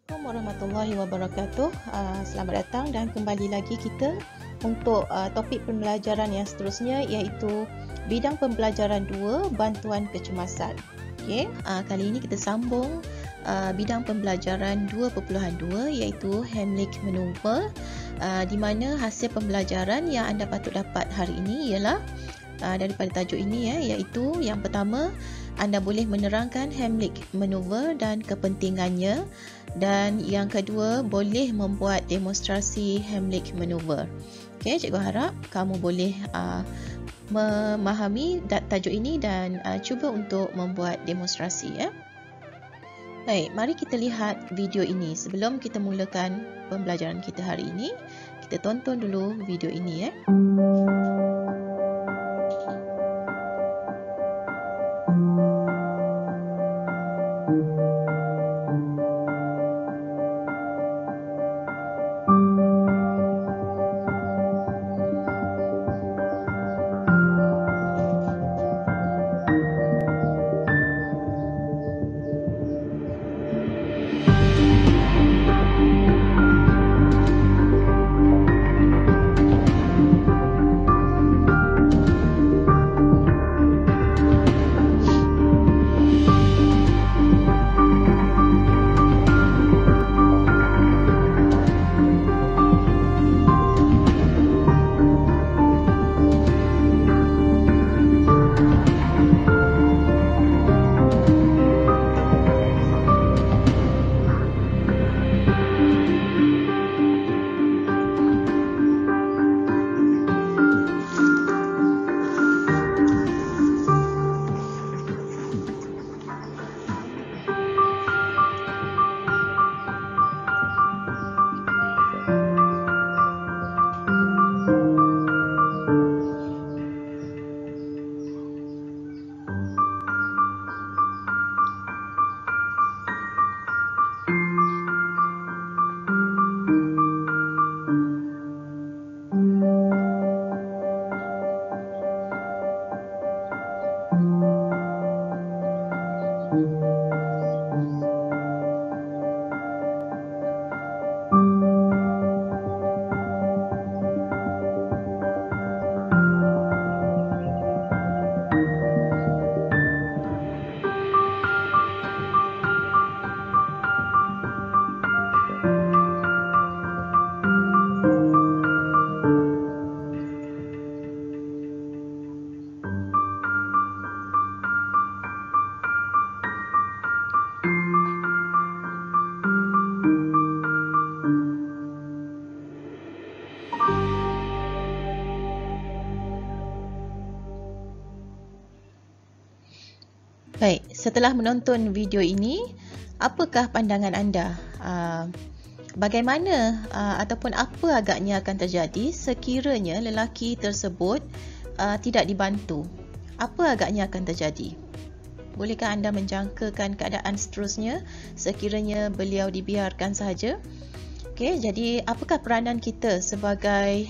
Assalamualaikum warahmatullahi wabarakatuh. Selamat datang dan kembali lagi kita untuk topik pembelajaran yang seterusnya, iaitu bidang pembelajaran 2, bantuan kecemasan. Okey, kali ini kita sambung bidang pembelajaran 2.2, iaitu Heimlich Maneuver, di mana hasil pembelajaran yang anda patut dapat hari ini ialah daripada tajuk ini, iaitu yang pertama, anda boleh menerangkan Heimlich Maneuver dan kepentingannya, dan yang kedua, boleh membuat demonstrasi Heimlich Maneuver. Okey, cikgu harap kamu boleh memahami tajuk ini dan cuba untuk membuat demonstrasi. Baik, mari kita lihat video ini. Sebelum kita mulakan pembelajaran kita hari ini, kita tonton dulu video ini. Baik, setelah menonton video ini, apakah pandangan anda? Bagaimana ataupun apa agaknya akan terjadi sekiranya lelaki tersebut tidak dibantu? Apa agaknya akan terjadi? Bolehkah anda menjangkakan keadaan seterusnya sekiranya beliau dibiarkan sahaja? Okey, jadi apakah peranan kita sebagai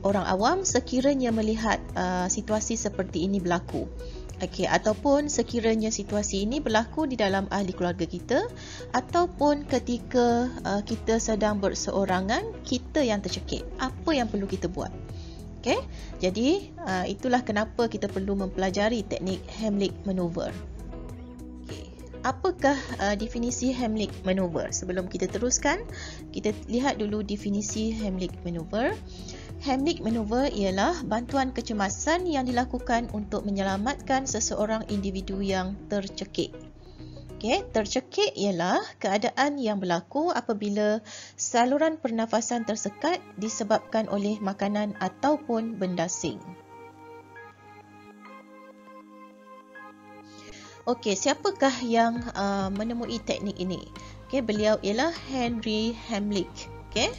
orang awam sekiranya melihat situasi seperti ini berlaku? Okey, ataupun sekiranya situasi ini berlaku di dalam ahli keluarga kita, ataupun ketika kita sedang berseorangan, kita yang tercekik, apa yang perlu kita buat? Okey, jadi itulah kenapa kita perlu mempelajari teknik Heimlich Maneuver. Okey, apakah definisi Heimlich Maneuver? Sebelum kita teruskan, kita lihat dulu definisi Heimlich Maneuver. Heimlich Maneuver ialah bantuan kecemasan yang dilakukan untuk menyelamatkan seseorang individu yang tercekik. Okey, tercekik ialah keadaan yang berlaku apabila saluran pernafasan tersekat disebabkan oleh makanan ataupun benda asing. Okey, siapakah yang menemui teknik ini? Okey, beliau ialah Henry Heimlich. Okey.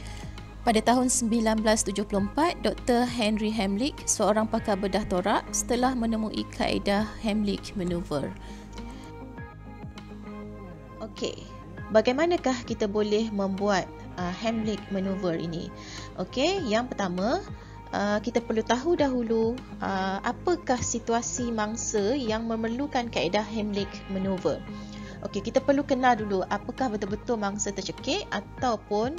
Pada tahun 1974, Dr. Henry Heimlich, seorang pakar bedah toraks, telah menemui kaedah Heimlich Maneuver. Okey, bagaimanakah kita boleh membuat Heimlich Maneuver ini? Okey, yang pertama, kita perlu tahu dahulu apakah situasi mangsa yang memerlukan kaedah Heimlich Maneuver. Okey, kita perlu kenal dulu apakah betul-betul mangsa tercekik ataupun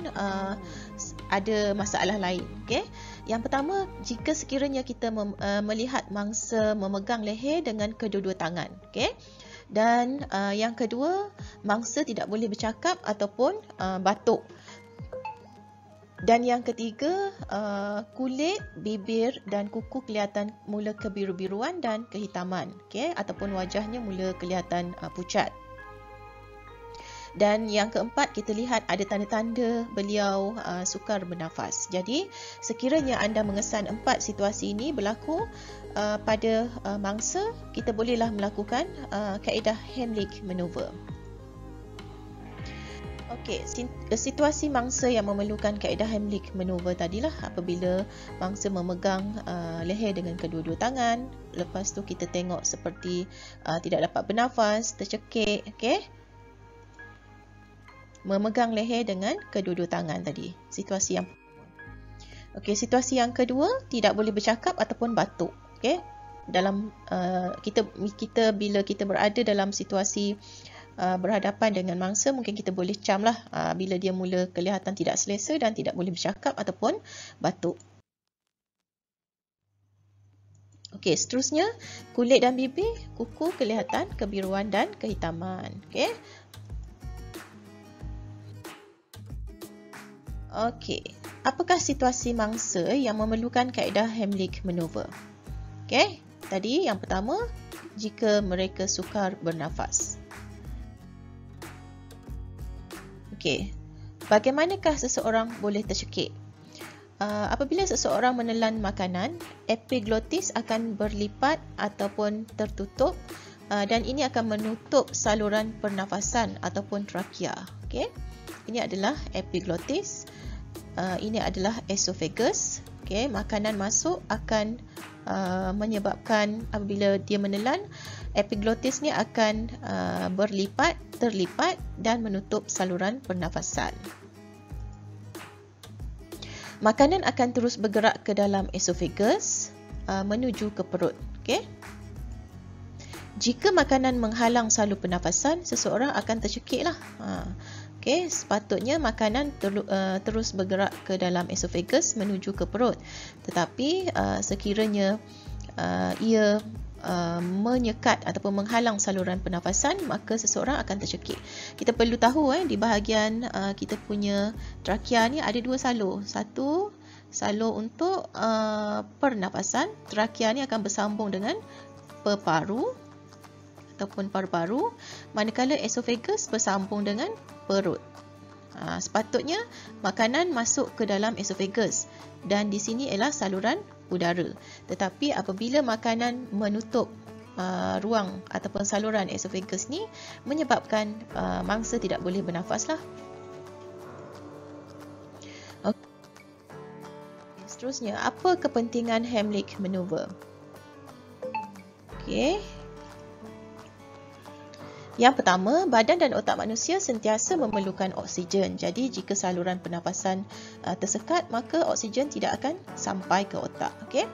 ada masalah lain. Okey. Yang pertama, jika sekiranya kita melihat mangsa memegang leher dengan kedua-dua tangan. Okey. Dan yang kedua, mangsa tidak boleh bercakap ataupun batuk. Dan yang ketiga, kulit, bibir dan kuku kelihatan mula kebiru-biruan dan kehitaman, okay? Ataupun wajahnya mula kelihatan pucat. Dan yang keempat, kita lihat ada tanda-tanda beliau sukar bernafas. Jadi, sekiranya anda mengesan 4 situasi ini berlaku pada mangsa, kita bolehlah melakukan kaedah Heimlich Manoeuvre. Okey, situasi mangsa yang memerlukan kaedah Heimlich Manoeuvre tadilah apabila mangsa memegang leher dengan kedua-dua tangan. Lepas tu kita tengok seperti tidak dapat bernafas, tercekik, okey. Memegang leher dengan kedua-dua tangan tadi. Situasi yang situasi yang kedua, tidak boleh bercakap ataupun batuk, okey. Dalam kita bila kita berada dalam situasi berhadapan dengan mangsa, mungkin kita boleh camlah bila dia mula kelihatan tidak selesa dan tidak boleh bercakap ataupun batuk. Okey, seterusnya kulit dan bibir, kuku kelihatan kebiruan dan kehitaman. Okey. Okey, apakah situasi mangsa yang memerlukan kaedah Heimlich Manoeuvre? Okey, tadi yang pertama, jika mereka sukar bernafas. Okey, bagaimanakah seseorang boleh tercekik? Apabila seseorang menelan makanan, epiglottis akan berlipat ataupun tertutup dan ini akan menutup saluran pernafasan ataupun trakea. Okey, ini adalah epiglottis. Ini adalah esophagus. Okey, makanan masuk akan menyebabkan apabila dia menelan, epiglottis ni akan terlipat dan menutup saluran pernafasan. Makanan akan terus bergerak ke dalam esophagus menuju ke perut. Okey. Jika makanan menghalang salur pernafasan, seseorang akan tercekiklah. Okey, sepatutnya makanan terus bergerak ke dalam esophagus menuju ke perut. Tetapi sekiranya ia menyekat ataupun menghalang saluran pernafasan, maka seseorang akan tercekik. Kita perlu tahu di bahagian kita punya trakea ni ada dua salur. Satu salur untuk pernafasan. Trakea ni akan bersambung dengan peparu ataupun paru-paru, manakala esophagus bersambung dengan perut. Sepatutnya makanan masuk ke dalam esophagus dan di sini ialah saluran udara. Tetapi apabila makanan menutup ruang ataupun saluran esophagus ni, menyebabkan mangsa tidak boleh bernafaslah. Okay. Seterusnya, apa kepentingan Heimlich Manoeuvre? Okey. Yang pertama, badan dan otak manusia sentiasa memerlukan oksigen. Jadi, jika saluran pernafasan tersekat, maka oksigen tidak akan sampai ke otak. Okay?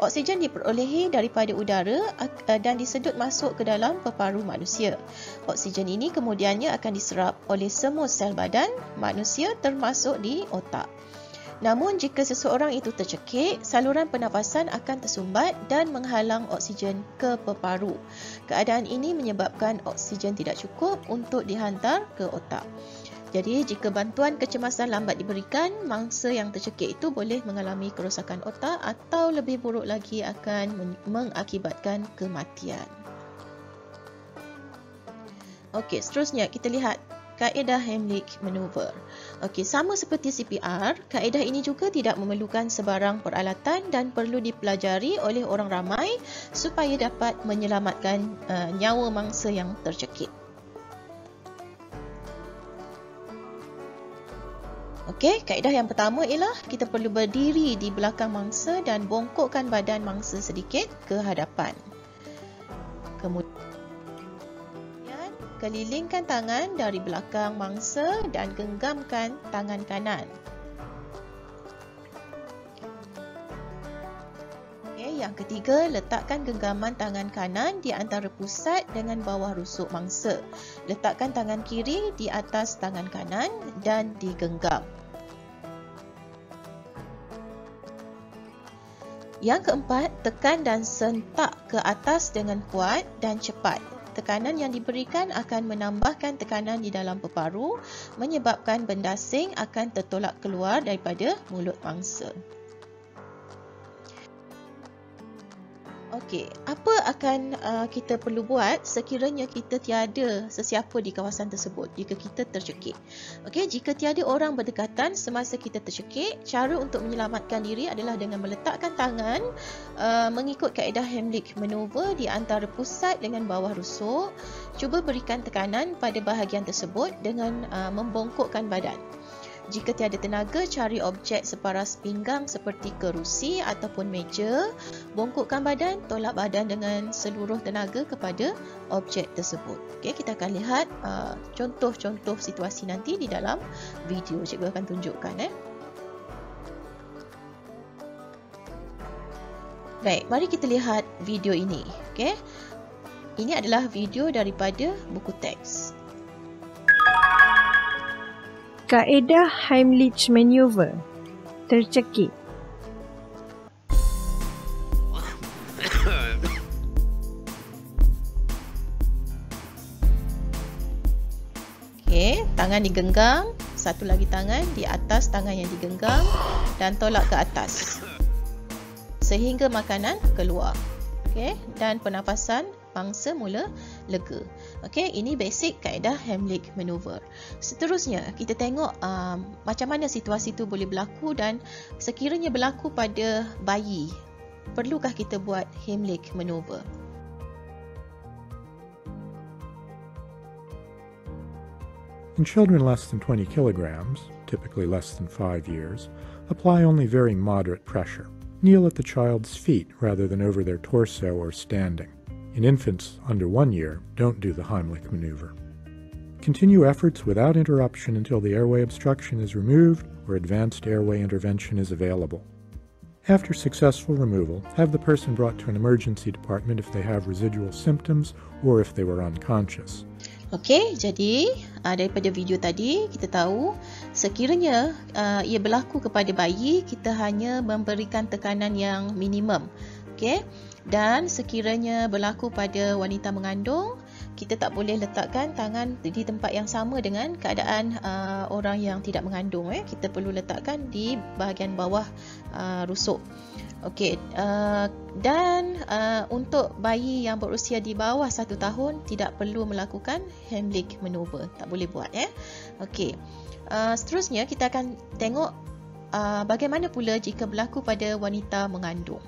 Oksigen diperolehi daripada udara dan disedut masuk ke dalam peparu manusia. Oksigen ini kemudiannya akan diserap oleh semua sel badan manusia termasuk di otak. Namun, jika seseorang itu tercekik, saluran pernafasan akan tersumbat dan menghalang oksigen ke peparu. Keadaan ini menyebabkan oksigen tidak cukup untuk dihantar ke otak. Jadi, jika bantuan kecemasan lambat diberikan, mangsa yang tercekik itu boleh mengalami kerosakan otak atau lebih buruk lagi akan mengakibatkan kematian. Okey, seterusnya kita lihat kaedah Heimlich Manoeuvre. Okey, sama seperti CPR, kaedah ini juga tidak memerlukan sebarang peralatan dan perlu dipelajari oleh orang ramai supaya dapat menyelamatkan nyawa mangsa yang tercekik. Okey, kaedah yang pertama ialah kita perlu berdiri di belakang mangsa dan bongkokkan badan mangsa sedikit ke hadapan. Kemudian kelilingkan tangan dari belakang mangsa dan genggamkan tangan kanan. Okay, yang Yang ketiga, letakkan genggaman tangan kanan di antara pusat dengan bawah rusuk mangsa. Letakkan tangan kiri di atas tangan kanan dan digenggam. Yang keempat, tekan dan sentak ke atas dengan kuat dan cepat. Tekanan yang diberikan akan menambahkan tekanan di dalam peparu, menyebabkan benda asing akan tertolak keluar daripada mulut mangsa. Okey, apa akan kita perlu buat sekiranya kita tiada sesiapa di kawasan tersebut jika kita tercekik? Okey, jika tiada orang berdekatan semasa kita tercekik, cara untuk menyelamatkan diri adalah dengan meletakkan tangan mengikut kaedah Heimlich maneuver di antara pusat dengan bawah rusuk. Cuba berikan tekanan pada bahagian tersebut dengan membongkokkan badan. Jika tiada tenaga, cari objek separas pinggang seperti kerusi ataupun meja. Bongkokkan badan, tolak badan dengan seluruh tenaga kepada objek tersebut. Okey, kita akan lihat contoh-contoh situasi nanti di dalam video. Cikgu akan tunjukkan. Baik, mari kita lihat video ini. Okey. Ini adalah video daripada buku teks. Kaedah Heimlich maneuver. Tercekik. Okey, tangan digenggam, satu lagi tangan di atas tangan yang digenggam dan tolak ke atas sehingga makanan keluar. Okey, dan pernafasan mangsa mula lega. Okey, ini basic kaedah Heimlich maneuver. Seterusnya, kita tengok macam mana situasi itu boleh berlaku dan sekiranya berlaku pada bayi, perlukah kita buat Heimlich maneuver? In children less than 20 kilograms, typically less than 5 years, apply only very moderate pressure. Kneel at the child's feet rather than over their torso or standing. In infants under 1 year, don't do the Heimlich maneuver. Continue efforts without interruption until the airway obstruction is removed or advanced airway intervention is available. After successful removal, have the person brought to an emergency department if they have residual symptoms or if they were unconscious. Okey, jadi daripada video tadi kita tahu sekiranya ia berlaku kepada bayi, kita hanya memberikan tekanan yang minimum. Okey. Dan sekiranya berlaku pada wanita mengandung, kita tak boleh letakkan tangan di tempat yang sama dengan keadaan orang yang tidak mengandung. Kita perlu letakkan di bahagian bawah rusuk. Okey, dan untuk bayi yang berusia di bawah 1 tahun tidak perlu melakukan Heimlich maneuver, tak boleh buat. Okey, seterusnya kita akan tengok bagaimana pula jika berlaku pada wanita mengandung.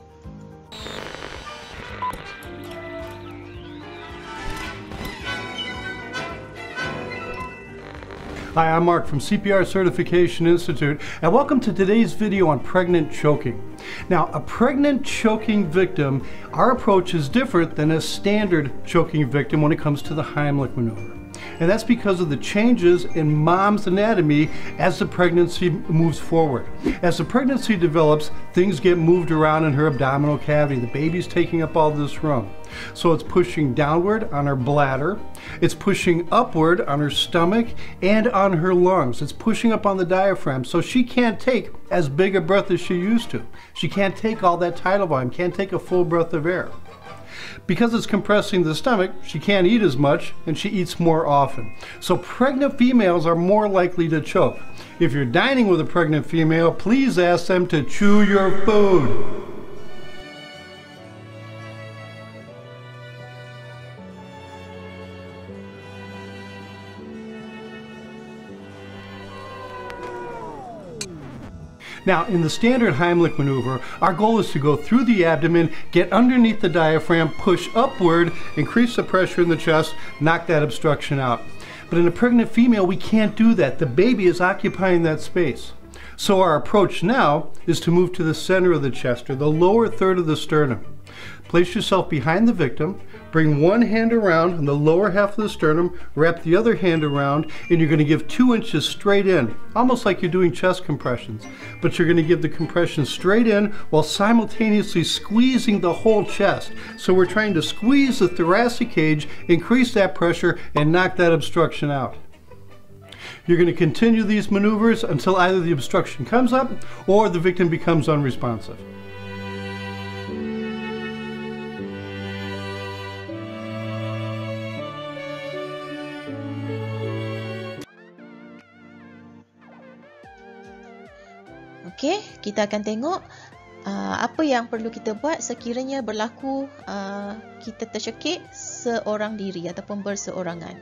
Hi, I'm Mark from CPR Certification Institute, and welcome to today's video on pregnant choking. Now, a pregnant choking victim, our approach is different than a standard choking victim when it comes to the Heimlich maneuver. And that's because of the changes in mom's anatomy as the pregnancy moves forward. As the pregnancy develops, things get moved around in her abdominal cavity. The baby's taking up all this room. So it's pushing downward on her bladder, it's pushing upward on her stomach and on her lungs. It's pushing up on the diaphragm, so she can't take as big a breath as she used to. She can't take all that tidal volume, can't take a full breath of air. Because it's compressing the stomach, she can't eat as much and she eats more often. So pregnant females are more likely to choke. If you're dining with a pregnant female, please ask them to chew your food. Now, in the standard Heimlich maneuver, our goal is to go through the abdomen, get underneath the diaphragm, push upward, increase the pressure in the chest, knock that obstruction out. But in a pregnant female, we can't do that. The baby is occupying that space. So our approach now is to move to the center of the chest, or the lower third of the sternum. Place yourself behind the victim, bring one hand around on the lower half of the sternum, wrap the other hand around, and you're going to give 2 inches straight in, almost like you're doing chest compressions. But you're going to give the compression straight in while simultaneously squeezing the whole chest. So we're trying to squeeze the thoracic cage, increase that pressure, and knock that obstruction out. You're going to continue these maneuvers until either the obstruction comes up or the victim becomes unresponsive. Okey, kita akan tengok apa yang perlu kita buat sekiranya berlaku kita tercekik seorang diri ataupun berseorangan.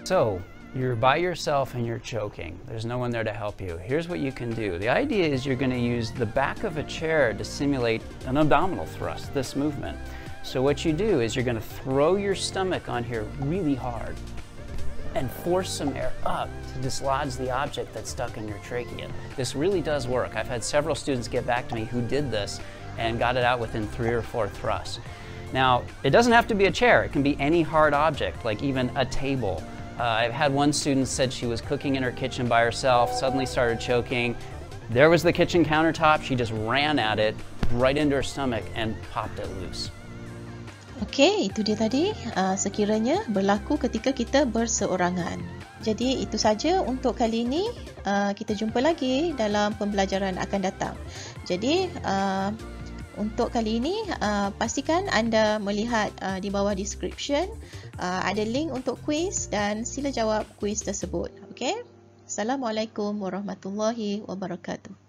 So, you're by yourself and you're choking. There's no one there to help you. Here's what you can do. The idea is you're going to use the back of a chair to simulate an abdominal thrust, this movement. So what you do is you're going to throw your stomach on here really hard and force some air up to dislodge the object that's stuck in your trachea. This really does work. I've had several students get back to me who did this and got it out within 3 or 4 thrusts. Now, it doesn't have to be a chair. It can be any hard object, like even a table. I've had one student said she was cooking in her kitchen by herself, suddenly started choking. There was the kitchen countertop. She just ran at it right into her stomach and popped it loose. Okey, itu dia tadi sekiranya berlaku ketika kita berseorangan. Jadi itu saja untuk kali ini. Kita jumpa lagi dalam pembelajaran akan datang. Jadi untuk kali ini pastikan anda melihat di bawah description ada link untuk kuis dan sila jawab kuis tersebut. Okey? Assalamualaikum warahmatullahi wabarakatuh.